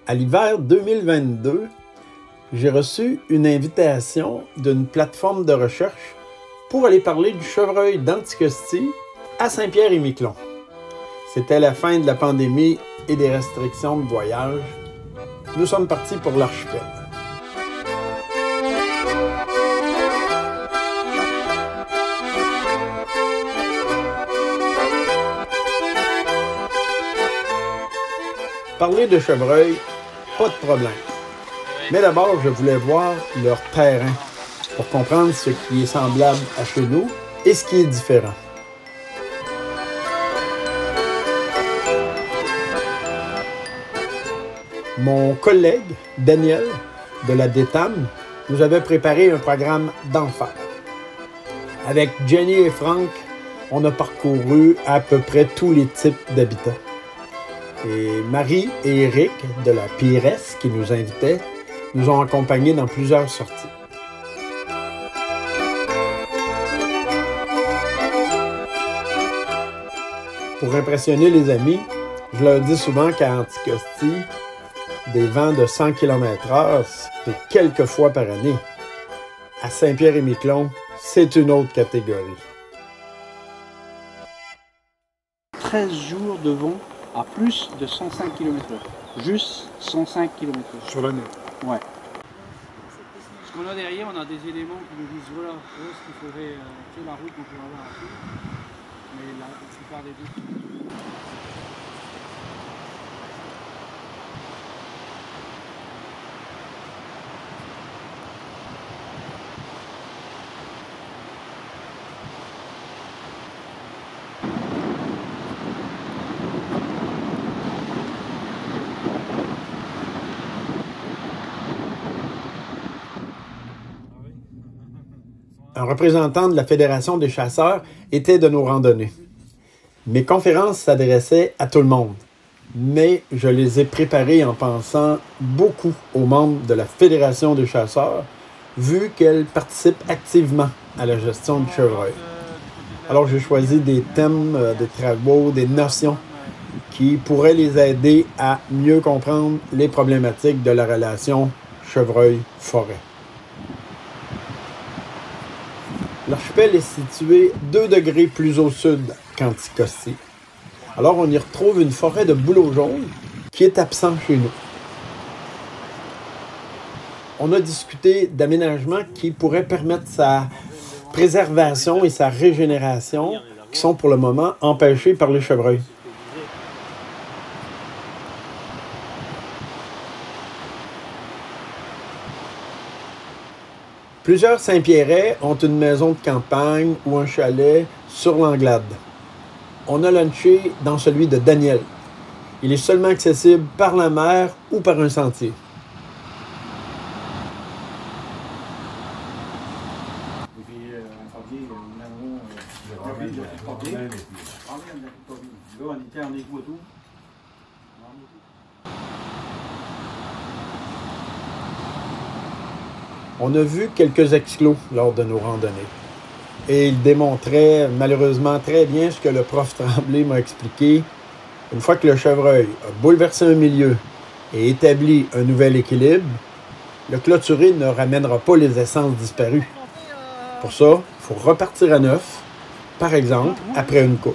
À l'hiver 2022, j'ai reçu une invitation d'une plateforme de recherche pour aller parler du chevreuil d'Anticosti à Saint-Pierre-et-Miquelon. C'était la fin de la pandémie et des restrictions de voyage. Nous sommes partis pour l'archipel. Parler de chevreuil, pas de problème. Mais d'abord, je voulais voir leur terrain pour comprendre ce qui est semblable à chez nous et ce qui est différent. Mon collègue, Daniel, de la DETAM, nous avait préparé un programme d'enfer. Avec Jenny et Franck, on a parcouru à peu près tous les types d'habitats. Et Marie et Éric, de la PIRES, qui nous invitaient, nous ont accompagnés dans plusieurs sorties. Pour impressionner les amis, je leur dis souvent qu'à Anticosti, des vents de 100 km/h, c'est quelques fois par année. À Saint-Pierre-et-Miquelon, c'est une autre catégorie. 13 jours de vent à plus de 105 km/h. Juste 105 km/h. Sur l'année. Ouais. Ce qu'on a derrière, on a des éléments qui nous disent voilà, ce qu'il faudrait sur la route qu'on peut avoir après. Mais la plupart des deux. Un représentant de la Fédération des chasseurs était de nos randonnées. Mes conférences s'adressaient à tout le monde, mais je les ai préparées en pensant beaucoup aux membres de la Fédération des chasseurs, vu qu'elles participent activement à la gestion du chevreuil. Alors j'ai choisi des thèmes, des travaux, des notions qui pourraient les aider à mieux comprendre les problématiques de la relation chevreuil-forêt. L'archipel est situé 2 degrés plus au sud qu'Anticosti. Alors, on y retrouve une forêt de bouleau jaune qui est absente chez nous. On a discuté d'aménagements qui pourraient permettre sa préservation et sa régénération, qui sont pour le moment empêchés par les chevreuils. Plusieurs Saint-Pierrais ont une maison de campagne ou un chalet sur l'Anglade. On a lunché dans celui de Daniel. Il est seulement accessible par la mer ou par un sentier. On a vu quelques exclos lors de nos randonnées. Et ils démontraient malheureusement très bien ce que le prof Tremblay m'a expliqué. Une fois que le chevreuil a bouleversé un milieu et établi un nouvel équilibre, le clôturé ne ramènera pas les essences disparues. Pour ça, il faut repartir à neuf, par exemple, après une coupe.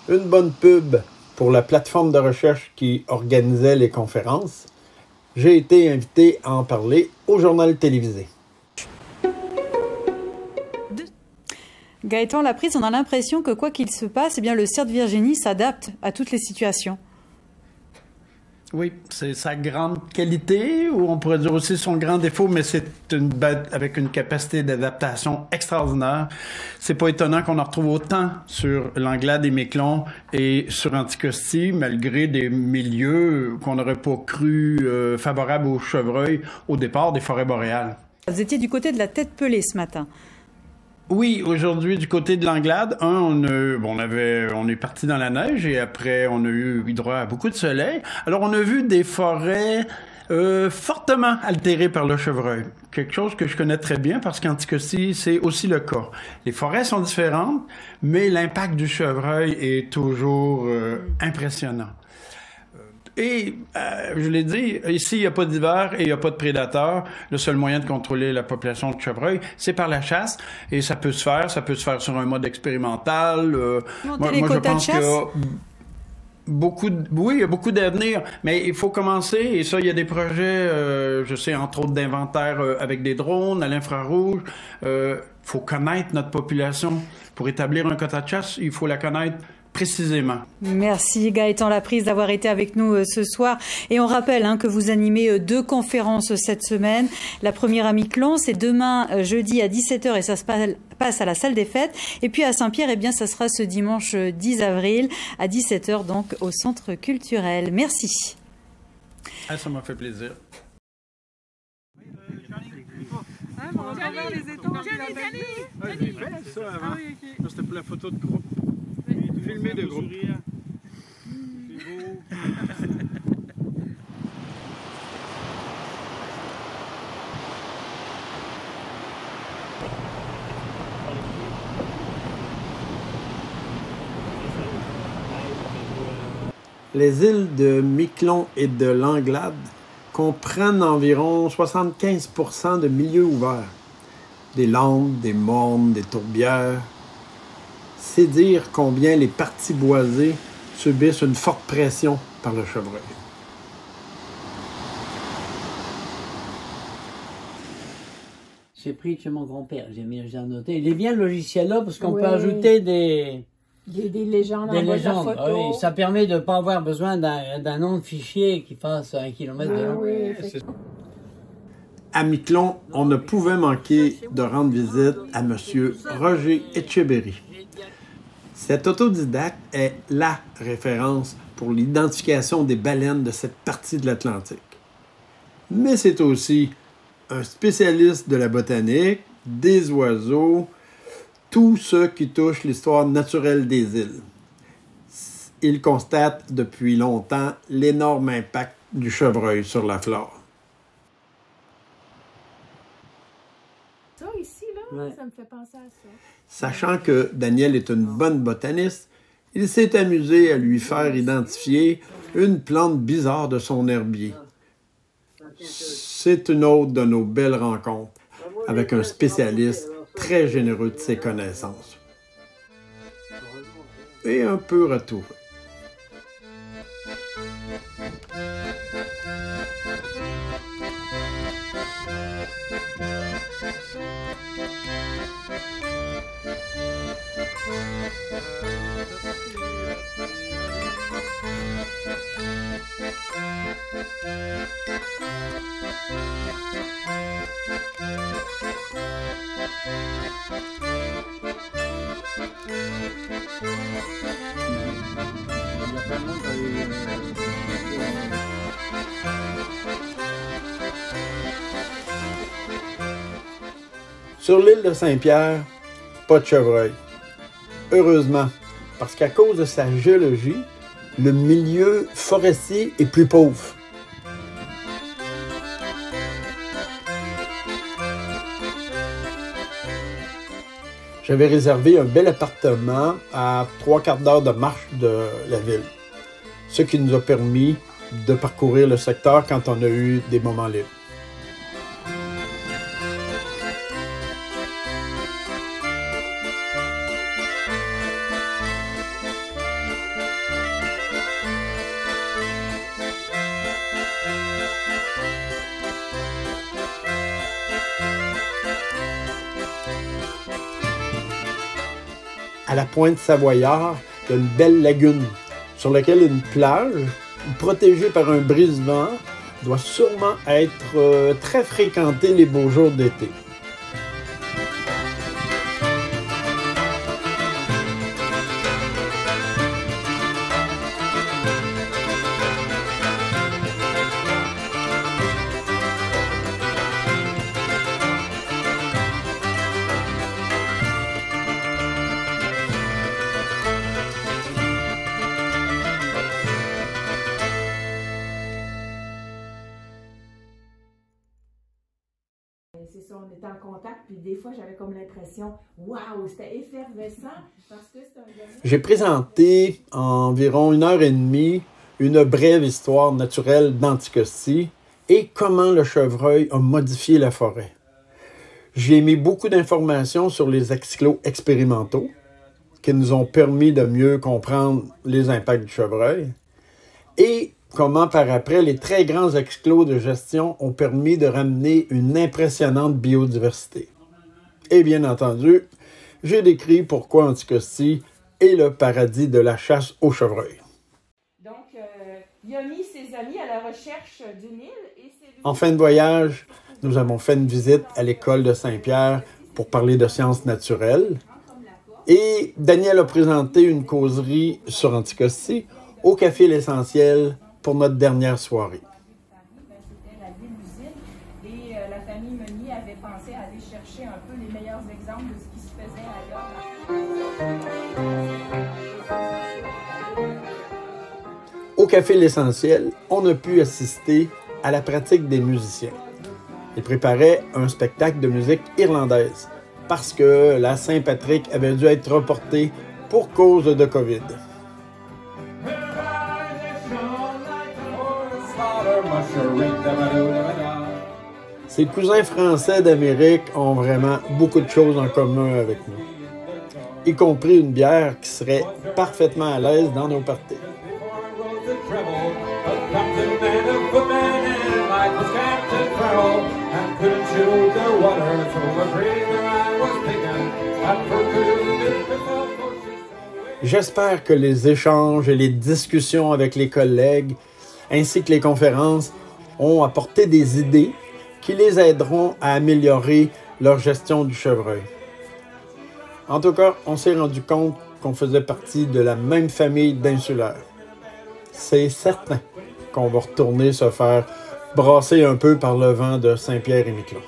Une bonne pub pour la plateforme de recherche qui organisait les conférences. J'ai été invité à en parler au journal télévisé. Gaëtan Laprise, on a l'impression que quoi qu'il se passe, eh bien, le cerf de Virginie s'adapte à toutes les situations. Oui, c'est sa grande qualité, ou on pourrait dire aussi son grand défaut, mais c'est une bête avec une capacité d'adaptation extraordinaire. C'est pas étonnant qu'on en retrouve autant sur l'Anglade et Miquelon et sur Anticosti, malgré des milieux qu'on n'aurait pas cru favorables aux chevreuils au départ des forêts boréales. Vous étiez du côté de la Tête Pelée ce matin. Oui, aujourd'hui, du côté de l'Anglade, on est parti dans la neige et après, on a eu droit à beaucoup de soleil. Alors, on a vu des forêts Fortement altéré par le chevreuil. Quelque chose que je connais très bien parce qu'Anticosti, c'est aussi le cas. Les forêts sont différentes, mais l'impact du chevreuil est toujours impressionnant. Et, je l'ai dit, ici, il n'y a pas d'hiver et il n'y a pas de prédateurs. Le seul moyen de contrôler la population de chevreuil, c'est par la chasse. Et ça peut se faire sur un mode expérimental. Monter les quotas de chasse? Oui, il y a beaucoup d'avenir, mais il faut commencer, et ça, il y a des projets, je sais, entre autres d'inventaire avec des drones, à l'infrarouge. Faut connaître notre population. Pour établir un quota de chasse, il faut la connaître précisément. Merci Gaëtan Laprise d'avoir été avec nous ce soir. Et on rappelle que vous animez 2 conférences cette semaine. La première à Miquelon, c'est demain jeudi à 17h et ça se passe à la salle des fêtes. Et puis à Saint-Pierre, eh bien, ça sera ce dimanche 10 avril à 17h, donc au Centre culturel. Merci. Ah, ça m'a fait plaisir. C'était pour la photo de groupe. Filmer de groupe. Les îles de Miquelon et de Langlade comprennent environ 75% de milieux ouverts. Des landes, des mornes, des tourbières. C'est dire combien les parties boisées subissent une forte pression par le chevreuil. J'ai pris chez mon grand-père, j'ai noté. Il est bien le logiciel-là parce qu'on peut ajouter des légendes des en bas de la légendes. photo. Ah oui, ça permet de ne pas avoir besoin d'un nom de fichier qui fasse 1 kilomètre de long. Oui, À Miquelon, on ne pouvait manquer de rendre visite à M. Roger Etcheberry. Cet autodidacte est la référence pour l'identification des baleines de cette partie de l'Atlantique. Mais c'est aussi un spécialiste de la botanique, des oiseaux, tout ce qui touche l'histoire naturelle des îles. Il constate depuis longtemps l'énorme impact du chevreuil sur la flore. Ça, ici, là, ça me fait penser à ça. Sachant que Daniel est une bonne botaniste, il s'est amusé à lui faire identifier une plante bizarre de son herbier. C'est une autre de nos belles rencontres avec un spécialiste très généreux de ses connaissances. Et un peu retouré. Sur l'île de Saint-Pierre, pas de chevreuil. Heureusement, parce qu'à cause de sa géologie, le milieu forestier est plus pauvre. J'avais réservé un bel appartement à 3/4 d'heure de marche de la ville, ce qui nous a permis de parcourir le secteur quand on a eu des moments libres. À la pointe Savoyard, il y a une belle lagune sur laquelle une plage, protégée par un brise-vent, doit sûrement être très fréquentée les beaux jours d'été. contact, puis des fois, j'avais comme l'impression, waouh, c'était effervescent, parce que c'est un domaine... J'ai présenté en environ 1h30 une brève histoire naturelle d'Anticosti et comment le chevreuil a modifié la forêt. J'ai mis beaucoup d'informations sur les exclos expérimentaux qui nous ont permis de mieux comprendre les impacts du chevreuil et comment par après les très grands exclos de gestion ont permis de ramener une impressionnante biodiversité. Et bien entendu, j'ai décrit pourquoi Anticosti est le paradis de la chasse au chevreuil. Donc, il a mis ses amis à la recherche d'une île et c'est lui... En fin de voyage, nous avons fait une visite à l'école de Saint-Pierre pour parler de sciences naturelles. Et Daniel a présenté une causerie sur Anticosti au Café L'Essentiel pour notre dernière soirée. C'était la limousine et la famille Meunier avait pensé à aller chercher un peu les meilleurs exemples de ce qui se faisait ailleurs. Au Café L'Essentiel, on a pu assister à la pratique des musiciens. Ils préparaient un spectacle de musique irlandaise parce que la Saint-Patrick avait dû être reportée pour cause de COVID. Ces cousins français d'Amérique ont vraiment beaucoup de choses en commun avec nous, y compris une bière qui serait parfaitement à l'aise dans nos parties. J'espère que les échanges et les discussions avec les collègues, ainsi que les conférences, ont apporté des idées qui les aideront à améliorer leur gestion du chevreuil. En tout cas, on s'est rendu compte qu'on faisait partie de la même famille d'insulaires. C'est certain qu'on va retourner se faire brasser un peu par le vent de Saint-Pierre-et-Miquelon.